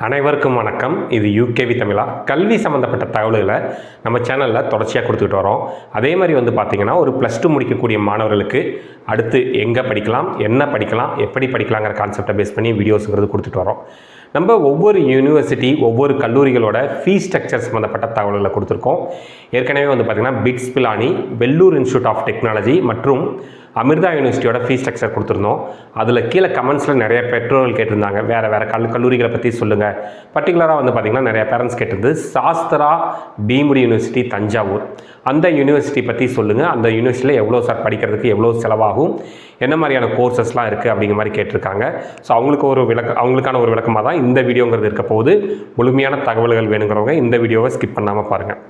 அனைவருக்கும் வணக்கம். இது யூகேவி தமிழா. கல்வி சம்மந்தப்பட்ட தகவல்களை நம்ம சேனலில் தொடர்ச்சியாக கொடுத்துக்கிட்டு வரோம். அதே மாதிரி பார்த்திங்கன்னா ஒரு +2 முடிக்கக்கூடிய மாணவர்களுக்கு அடுத்து எங்கே படிக்கலாம், என்ன படிக்கலாம், எப்படி படிக்கலாங்கிற கான்செப்டை பேஸ் பண்ணி வீடியோஸுங்கிறது கொடுத்துட்டு வரோம். நம்ம ஒவ்வொரு யூனிவர்சிட்டி ஒவ்வொரு கல்லூரிகளோட ஃபீஸ் ஸ்ட்ரக்சர் சம்மந்தப்பட்ட தகவல்களை கொடுத்துருக்கோம். ஏற்கனவே பார்த்திங்கன்னா BITS Pilani, Vellore institute of technology மற்றும் அமிர்தா யூனிவர்சிட்டியோட ஃபீஸ் ஸ்ட்ரக்சர் கொடுத்துருந்தோம். அதில் கீழே கமெண்ட்ஸில் நிறைய பெற்றோர்கள் கேட்டிருந்தாங்க, வேறு கல்லூரிகளை பற்றி சொல்லுங்கள். பர்டிகுலராக பார்த்திங்கன்னா நிறைய parents கேட்டிருந்து Sastra deemed university Thanjavur, அந்த யூனிவர்சிட்டி பற்றி சொல்லுங்கள். அந்த யூனிவர்சிட்டியில் எவ்வளோ சார் படிக்கிறதுக்கு எவ்வளோ செலவாகும், என்ன மாதிரியான கோர்சஸ்லாம் இருக்குது அப்படிங்கிற மாதிரி கேட்டிருக்காங்க. ஸோ அவங்களுக்கான ஒரு விளக்கமாக தான் இந்த வீடியோங்கிறது இருக்க போது. முழுமையான தகவல்கள் வேணுங்கிறவங்க இந்த வீடியோவை ஸ்கிப் பண்ணாமல் பாருங்கள்.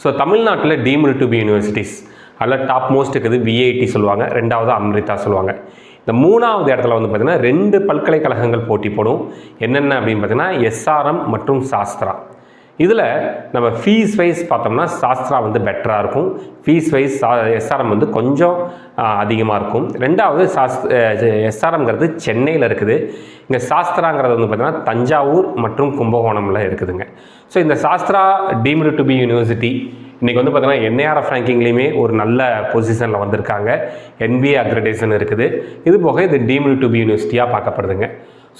ஸோ தமிழ்நாட்டில் டீம்டு டு பி யூனிவர்சிட்டிஸ் அதில் டாப் மோஸ்ட் இருக்குது விஐடி சொல்லுவாங்க, ரெண்டாவது அமிர்தா சொல்லுவாங்க. இந்த மூணாவது இடத்துல பார்த்திங்கன்னா 2 பல்கலைக்கழகங்கள் போட்டி போடும். என்னென்ன அப்படின்னு பார்த்திங்கன்னா எஸ்ஆர்எம் மற்றும் சாஸ்திரா. இதில் நம்ம ஃபீஸ் வைஸ் பார்த்தோம்னா சாஸ்திரா பெட்டராக இருக்கும். ஃபீஸ் வைஸ் எஸ்ஆர்எம் கொஞ்சம் அதிகமாக இருக்கும். ரெண்டாவது எஸ்ஆர்எம்ங்கிறது சென்னையில் இருக்குது. இங்கே சாஸ்திராங்கிறது பார்த்திங்கன்னா தஞ்சாவூர் மற்றும் கும்பகோணமில் இருக்குதுங்க. ஸோ இந்த Sastra deemed to be university இன்றைக்கி பார்த்திங்கன்னா என்ஏஆர்எஃப் ரேங்கிங்லேயுமே ஒரு நல்ல பொசிஷனில் வந்திருக்காங்க. NBA அக்ரெடேஷன் இருக்குது. இது போக இது டீம்டு டு பி யூனிவர்சிட்டியாக பார்க்கப்படுதுங்க.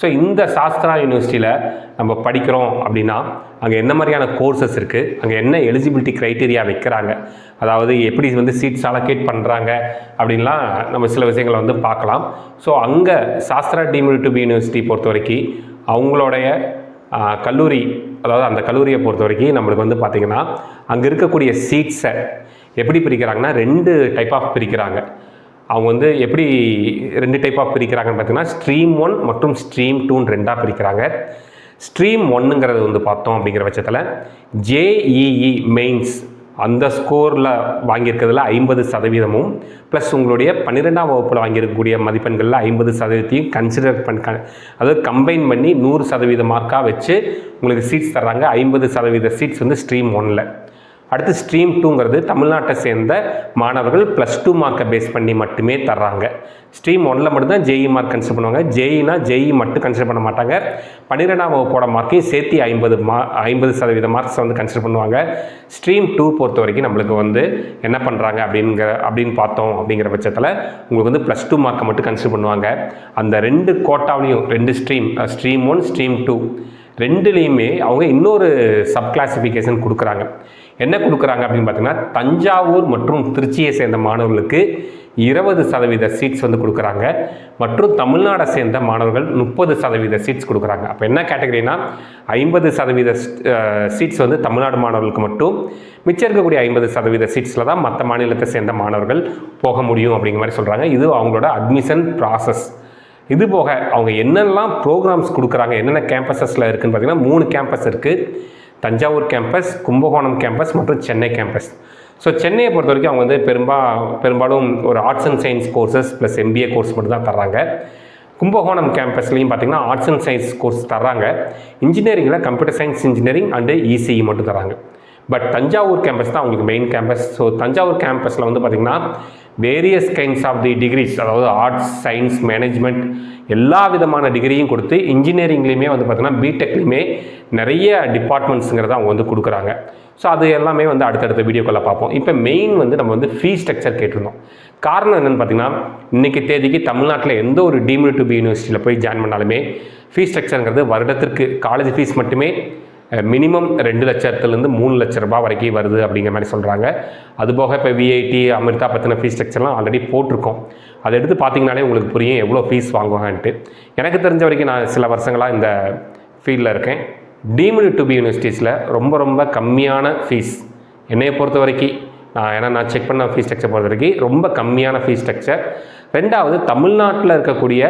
ஸோ இந்த சாஸ்திரா யூனிவர்சிட்டியில் நம்ம படிக்கிறோம் அப்படின்னா அங்கே என்ன மாதிரியான கோர்சஸ் இருக்குது, அங்கே என்ன எலிஜிபிலிட்டி க்ரைட்டீரியா வைக்கிறாங்க, அதாவது எப்படி சீட்ஸ் அலோகேட் பண்ணுறாங்க அப்படின்லாம் நம்ம சில விஷயங்களை பார்க்கலாம். ஸோ அங்கே Sastra deemed to be university பொறுத்த வரைக்கும் அவங்களுடைய கல்லூரி, அதாவது அந்த கல்லூரியை பொறுத்த வரைக்கும் நம்மளுக்கு பார்த்திங்கன்னா அங்கே இருக்கக்கூடிய சீட்ஸை எப்படி பிரிக்கிறாங்கன்னா 2 டைப் ஆஃப் பிரிக்கிறாங்க. அவங்க எப்படி 2 டைப் ஆஃப் பிரிக்கிறாங்கன்னு பார்த்தீங்கன்னா ஸ்ட்ரீம் 1 மற்றும் ஸ்ட்ரீம் 2ன்னு 2ஆக பிரிக்கிறாங்க. ஸ்ட்ரீம் 1ங்கிறது பார்த்தோம் அப்படிங்கிற பட்சத்தில் JEE மெயின்ஸ் அந்த ஸ்கோரில் வாங்கியிருக்கிறதுல 50% ப்ளஸ் உங்களுடைய 12ஆம் வகுப்பில் வாங்கியிருக்கக்கூடிய மதிப்பெண்களில் 50% கன்சிடர் அதாவது கம்பைன் பண்ணி 100% மார்க்காக வச்சு உங்களுக்கு சீட்ஸ் தர்றாங்க. 50% சீட்ஸ் ஸ்ட்ரீம் 1ல். அடுத்து ஸ்ட்ரீம் 2ங்கிறது தமிழ்நாட்டை சேர்ந்த மாணவர்கள் +2 மார்க்கை பேஸ் பண்ணி மட்டுமே தர்றாங்க. ஸ்ட்ரீம் 1ல் மட்டும்தான் JEE மார்க் கன்சிடர் பண்ணுவாங்க. JEEனா JEE மட்டும் கன்சிடர் பண்ண மாட்டாங்க, 12ஆம் வகுப்போட மார்க்கையும் சேர்த்து 50% மார்க்ஸ் கன்சிடர் பண்ணுவாங்க. ஸ்ட்ரீம் 2 பொறுத்த வரைக்கும் நம்மளுக்கு என்ன பண்ணுறாங்க அப்படின்னு பார்த்தோம் அப்படிங்கிற பட்சத்தில் உங்களுக்கு +2 மார்க்கை மட்டும் கன்சிடர் பண்ணுவாங்க. அந்த 2 கோட்டாவிலையும் 2 ஸ்ட்ரீம் 1 ஸ்ட்ரீம் 2 ரெண்டுலேயுமே அவங்க இன்னொரு சப் கிளாசிஃபிகேஷன் கொடுக்குறாங்க. என்ன கொடுக்குறாங்க அப்படின்னு பார்த்தீங்கன்னா தஞ்சாவூர் மற்றும் திருச்சியை சேர்ந்த மாணவர்களுக்கு 20% சீட்ஸ் கொடுக்குறாங்க. மற்றும் தமிழ்நாடை சேர்ந்த மாணவர்கள் 30% சீட்ஸ் கொடுக்குறாங்க. அப்போ என்ன கேட்டகரினா 50% சீட்ஸ் தமிழ்நாடு மாணவர்களுக்கு மட்டும், மிச்சம் இருக்கக்கூடிய 50% சீட்ஸில் தான் மற்ற மாநிலத்தை சேர்ந்த மாணவர்கள் போக முடியும் அப்படிங்கிற மாதிரி சொல்கிறாங்க. இது அவங்களோட அட்மிஷன் ப்ராசஸ். இது போக அவங்க என்னெல்லாம் ப்ரோக்ராம்ஸ் கொடுக்குறாங்க, என்னென்ன கேம்பஸஸில் இருக்குதுன்னு பார்த்தீங்கன்னா 3 கேம்பஸ் இருக்குது. தஞ்சாவூர் கேம்பஸ், கும்பகோணம் கேம்பஸ் மற்றும் சென்னை கேம்பஸ். ஸோ சென்னையை பொறுத்த வரைக்கும் அவங்க பெரும்பாலும் ஒரு arts and science courses plus MBA course மட்டும் தான் தர்றாங்க. கும்பகோணம் கேம்பஸ்லேயும் பார்த்திங்கன்னா ஆர்ட்ஸ் அண்ட் சயின்ஸ் கோர்ஸ் தர்றாங்க. இன்ஜினியரிங்கில் computer science engineering and ECE மட்டும் தராங்க. பட் தஞ்சாவூர் கேம்பஸ் தான் அவங்களுக்கு மெயின் கேம்பஸ். ஸோ தஞ்சாவூர் கேம்பஸில் பார்த்திங்கன்னா various kinds of the degrees, அதாவது ஆர்ட்ஸ், சயின்ஸ், மேனேஜ்மெண்ட் எல்லா விதமான டிகிரியும் கொடுத்து இன்ஜினியரிங்லேயுமே பார்த்திங்கன்னா பிடெக்லேயுமே நிறைய டிபார்ட்மெண்ட்ஸுங்கிறத அவங்க கொடுக்குறாங்க. ஸோ அது எல்லாமே அடுத்தடுத்த வீடியோக்களில் பார்ப்போம். இப்போ மெயின் நம்ம ஃபீஸ் ஸ்ட்ரக்சர் கேட்டிருந்தோம். காரணம் என்னென்னு பார்த்தீங்கன்னா இன்றைக்கி தேதிக்கு தமிழ்நாட்டில் எந்த ஒரு டீம்டு டு பி யூனிவர்சிட்டியில் போய் ஜாயின் பண்ணாலுமே ஃபீஸ் ஸ்ட்ரக்சருங்கிறது வருடத்திற்கு காலேஜ் ஃபீஸ் மட்டுமே மினிமம் 2 லட்சத்துலேருந்து 3 லட்ச ரூபாய் வரைக்கும் வருது அப்படிங்கிற மாதிரி சொல்கிறாங்க. அதுபோக இப்போ விஐடி, அமிர்தா பற்றின ஃபீஸ் ஸ்ட்ரக்சர்லாம் ஆல்ரெடி போட்டிருக்கோம். அதை எடுத்து பார்த்தீங்கனாலே உங்களுக்கு புரியும் எவ்வளோ ஃபீஸ் வாங்குவாங்கன்ட்டு. எனக்கு தெரிஞ்ச வரைக்கும் நான் சில வருஷங்களாக இந்த ஃபீல்டில் இருக்கேன். டீம்டு டு பி யூனிவர்சிட்டிஸில் ரொம்ப கம்மியான ஃபீஸ் என்னையை பொறுத்த வரைக்கும், நான் செக் பண்ண ஃபீஸ் ஸ்ட்ரக்சர் பொறுத்த வரைக்கும் ரொம்ப கம்மியான ஃபீஸ் ஸ்ட்ரக்சர். ரெண்டாவது தமிழ்நாட்டில் இருக்கக்கூடிய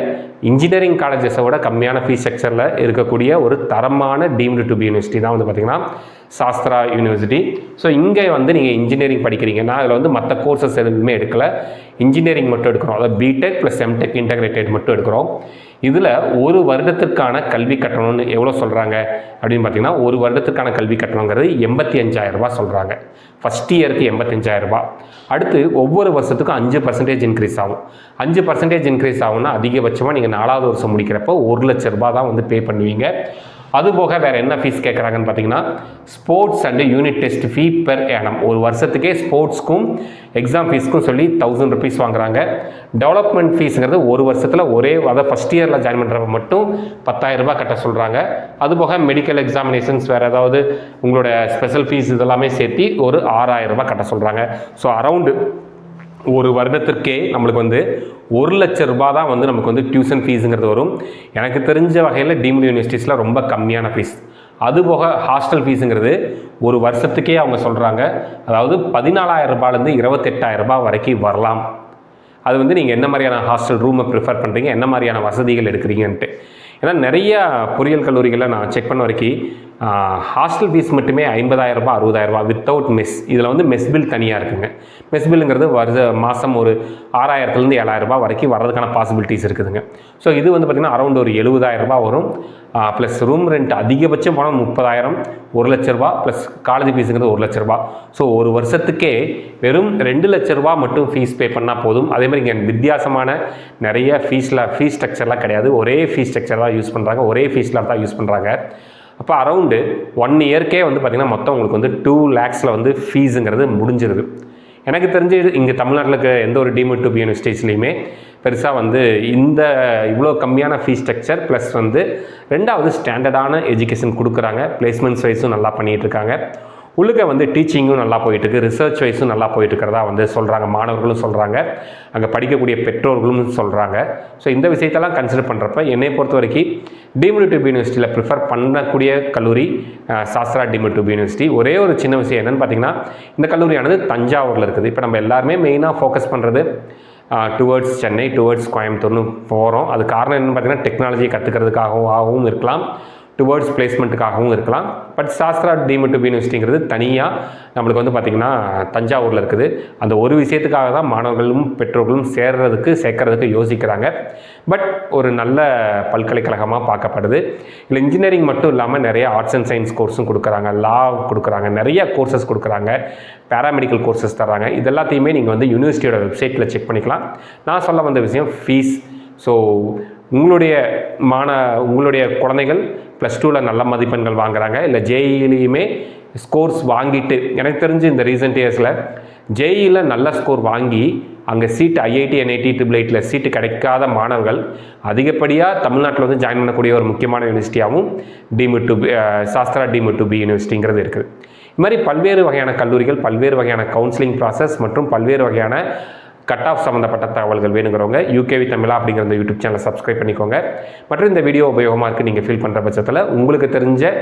இன்ஜினியரிங் காலேஜஸை விட கம்மியான ஃபீஸ் ஸ்ட்ரக்சரில் இருக்கக்கூடிய ஒரு தரமான டீம்டு டு பி யூனிவர்சிட்டி தான் பார்த்திங்கன்னா சாஸ்திரா யூனிவர்சிட்டி. ஸோ இங்கே நீங்கள் இன்ஜினியரிங் படிக்கிறீங்க, நான் அதில் மற்ற கோர்சஸ் எதுவுமே எடுக்கலை, இன்ஜினியரிங் மட்டும் எடுக்கிறோம். அதாவது பிடெக் ப்ளஸ் எம்டெக் இன்டகிரேட்டட் மட்டும் எடுக்கிறோம். இதில் ஒரு வருடத்திற்கான கல்வி கட்டணம்னு எவ்வளோ சொல்கிறாங்க அப்படின்னு பார்த்தீங்கன்னா ஒரு வருடத்திற்கான கல்வி கட்டணங்கிறது 85,000 ரூபா சொல்கிறாங்க. ஃபஸ்ட் இயருக்கு 85,000 ரூபா. அடுத்து ஒவ்வொரு வருஷத்துக்கும் 5% இன்க்ரீஸ் ஆகும். 5% இன்க்ரீஸ் ஆகும்னா அதிகபட்சமாக நீங்கள் 4வது வருஷம் முடிக்கிறப்போ 1 லட்ச ரூபா தான் பே பண்ணுவீங்க. அதுபோக வேறு என்ன ஃபீஸ் கேட்குறாங்கன்னு பார்த்தீங்கன்னா sports and unit test fee per ஏனம் ஒரு வருஷத்துக்கே ஸ்போர்ட்ஸ்க்கும் எக்ஸாம் ஃபீஸ்க்கும் சொல்லி 1000 rupees வாங்குறாங்க. டெவலப்மெண்ட் ஃபீஸுங்கிறது ஒரு வருஷத்தில் அதாவது ஃபஸ்ட் இயரில் ஜாயின் பண்ணுறப்ப மட்டும் 10,000 ரூபாய் கட்ட சொல்கிறாங்க. அதுபோக மெடிக்கல் எக்ஸாமினேஷன்ஸ் வேறு ஏதாவது உங்களோட ஸ்பெஷல் ஃபீஸ் இதெல்லாமே சேர்த்து ஒரு 6,000 ரூபாய் கட்ட சொல்கிறாங்க. ஸோ அரவுண்டு ஒரு வருடத்திற்கே நம்மளுக்கு வந்து 1,00,000 ரூபாய் தான் வந்து நமக்கு வந்து டியூஷன் ஃபீஸுங்கிறது வரும். எனக்கு தெரிஞ்ச வகையில் டீம்டு யூனிவர்சிட்டிஸில் ரொம்ப கம்மியான ஃபீஸ். அதுபோக ஹாஸ்டல் ஃபீஸுங்கிறது ஒரு வருஷத்துக்கே அவங்க சொல்கிறாங்க, அதாவது 14,000 ரூபாயிலேருந்து 28,000 ரூபாய் வரைக்கும் வரலாம். அது வந்து நீங்கள் என்ன மாதிரியான ஹாஸ்டல் ரூமை ப்ரிஃபர் பண்ணுறீங்க, என்ன மாதிரியான வசதிகள் எடுக்கிறீங்கன்ட்டு. ஏன்னா நிறைய பொறியியல் கல்லூரிகளில் நான் செக் பண்ண வரைக்கும் ஹாஸ்டல் ஃபீஸ் மட்டுமே 50,000 ரூபாய் 60,000 ரூபாய் வித்தவுட் மெஸ். இதில் வந்து மெஸ் பில் தனியாக இருக்குங்க. மெஸ் பில்லுங்கிறது மாதம் ஒரு 6,000லேருந்து 7,000 ரூபாய் வரைக்கும் வர்றதுக்கான பாசிபிலிட்டிஸ் இருக்குதுங்க. ஸோ இது வந்து பார்த்திங்கன்னா அரௌண்ட் ஒரு 70,000 ரூபாய் வரும். ப்ளஸ் ரூம் ரெண்ட் அதிகபட்சம் போனால் 30,000, 1,00,000 ரூபாய் ப்ளஸ் காலேஜ் ஃபீஸுங்கிறது 1,00,000 ரூபாய். ஸோ ஒரு வருஷத்துக்கே வெறும் 2,00,000 ரூபாய் மட்டும் ஃபீஸ் பே பண்ணால் போதும். அதேமாதிரி இங்கே வித்தியாசமான நிறைய ஃபீஸ் ஸ்ட்ரக்சர்லாம் கிடையாது. ஒரே ஃபீஸ் ஸ்ட்ரக்சர் தான் யூஸ் பண்ணுறாங்க, ஒரே ஃபீஸில் தான் யூஸ் பண்ணுறாங்க. அப்போ அரௌண்டு 1 இயர்க்கே வந்து பார்த்திங்கன்னா மொத்தம் உங்களுக்கு வந்து 2 lakhs வந்து ஃபீஸுங்கிறது முடிஞ்சிருது. எனக்கு தெரிஞ்சு இங்கே தமிழ்நாட்டில் இருக்க எந்த ஒரு டீம்டு யூனிவர்சிட்டிஸ்லையுமே பெருசாக வந்து இவ்வளோ கம்மியான ஃபீஸ் ஸ்ட்ரக்சர் ப்ளஸ் வந்து 2வது ஸ்டாண்டர்டான எஜுகேஷன் கொடுக்குறாங்க. பிளேஸ்மெண்ட்ஸ் வைஸும் நல்லா பண்ணிகிட்ருக்காங்க. உள்ளுக்க வந்து டீச்சிங்கும் நல்லா போயிட்டுருக்கு, ரிசர்ச் வைஸும் நல்லா போயிட்டுருக்கிறதா வந்து சொல்கிறாங்க. மாணவர்களும் சொல்கிறாங்க, அங்கே படிக்கக்கூடிய பெற்றோர்களும் சொல்கிறாங்க. ஸோ இந்த விஷயத்தெல்லாம் கன்சிடர் பண்ணுறப்ப என்னை பொறுத்த வரைக்கும் டீம்டு யூனிவர்சிட்டியில் ப்ரிஃபர் பண்ணக்கூடிய கல்லூரி சாஸ்திரா டீம்டு யூனிவர்சிட்டி. ஒரே ஒரு சின்ன விஷயம் என்னென்னு பார்த்தீங்கன்னா, இந்த கல்லூரியானது தஞ்சாவூரில் இருக்குது. இப்போ நம்ம எல்லாருமே மெயினாக ஃபோக்கஸ் பண்ணுறது டுவர்ட்ஸ் சென்னை, டுவர்ட்ஸ் கோயம்புத்தூர்னு போகிறோம். அது காரணம் என்னென்னு பார்த்தீங்கன்னா டெக்னாலஜியை கற்றுக்கிறதுக்காகவும் இருக்கலாம், டுவர்ட்ஸ் பிளேஸ்மெண்ட்டுக்காகவும் இருக்கலாம். பட் சாஸ்திரா டீம்டு யூனிவர்சிட்டிங்கிறது தனியாக நம்மளுக்கு வந்து பார்த்திங்கன்னா தஞ்சாவூரில் இருக்குது. அந்த ஒரு விஷயத்துக்காக தான் மாணவர்களும் பெற்றோர்களும் சேர்க்கறதுக்கு யோசிக்கிறாங்க. பட் ஒரு நல்ல பல்கலைக்கழகமாக பார்க்கப்படுது. இல்லை இன்ஜினியரிங் மட்டும் இல்லாமல் நிறைய ஆர்ட்ஸ் அண்ட் சயின்ஸ் கோர்ஸும் கொடுக்குறாங்க, லா கொடுக்குறாங்க, நிறைய கோர்சஸ் கொடுக்குறாங்க, பேராமெடிக்கல் கோர்சஸ் தர்றாங்க. இது எல்லாத்தையுமே நீங்கள் வந்து யூனிவர்சிட்டியோட வெப்சைட்டில் செக் பண்ணிக்கலாம். நான் சொல்ல வந்த விஷயம் ஃபீஸ். ஸோ உங்களுடைய குழந்தைகள் +2ல் நல்ல மதிப்பெண்கள் வாங்குறாங்க, இல்லை ஜேஇலையுமே ஸ்கோர்ஸ் வாங்கிட்டு, எனக்கு தெரிஞ்சு இந்த ரீசெண்ட் இயர்ஸில் ஜேஇயில் நல்ல ஸ்கோர் வாங்கி அங்கே சீட்டு IIT NIT IIITல சீட்டு கிடைக்காத மாணவர்கள் அதிகப்படியாக தமிழ்நாட்டில் வந்து ஜாயின் பண்ணக்கூடிய ஒரு முக்கியமான யூனிவர்சிட்டியாகவும் சாஸ்திரா டீம்டு யூனிவர்சிட்டிங்கிறது இருக்குது. இது மாதிரி பல்வேறு வகையான கல்லூரிகள், பல்வேறு வகையான கவுன்சிலிங் ப்ராசஸ் மற்றும் பல்வேறு வகையான கட் ஆஃப் சம்மந்தப்பட்ட தகவல்கள் வேணுங்கிறவங்க UKV தமிழா அப்படிங்கிற இந்த யூடியூப் சேனலை சப்ஸ்கிரைப் பண்ணிக்கோங்க. மற்றும் இந்த வீடியோ உபயோகமாக இருக்குது நீங்கள் ஃபீல் பண்ணுற பட்சத்தில் உங்களுக்கு தெரிஞ்ச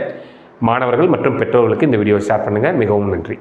மாணவர்கள் மற்றும் பெற்றோர்களுக்கு இந்த வீடியோ ஷேர் பண்ணுங்கள். மிகவும் நன்றி.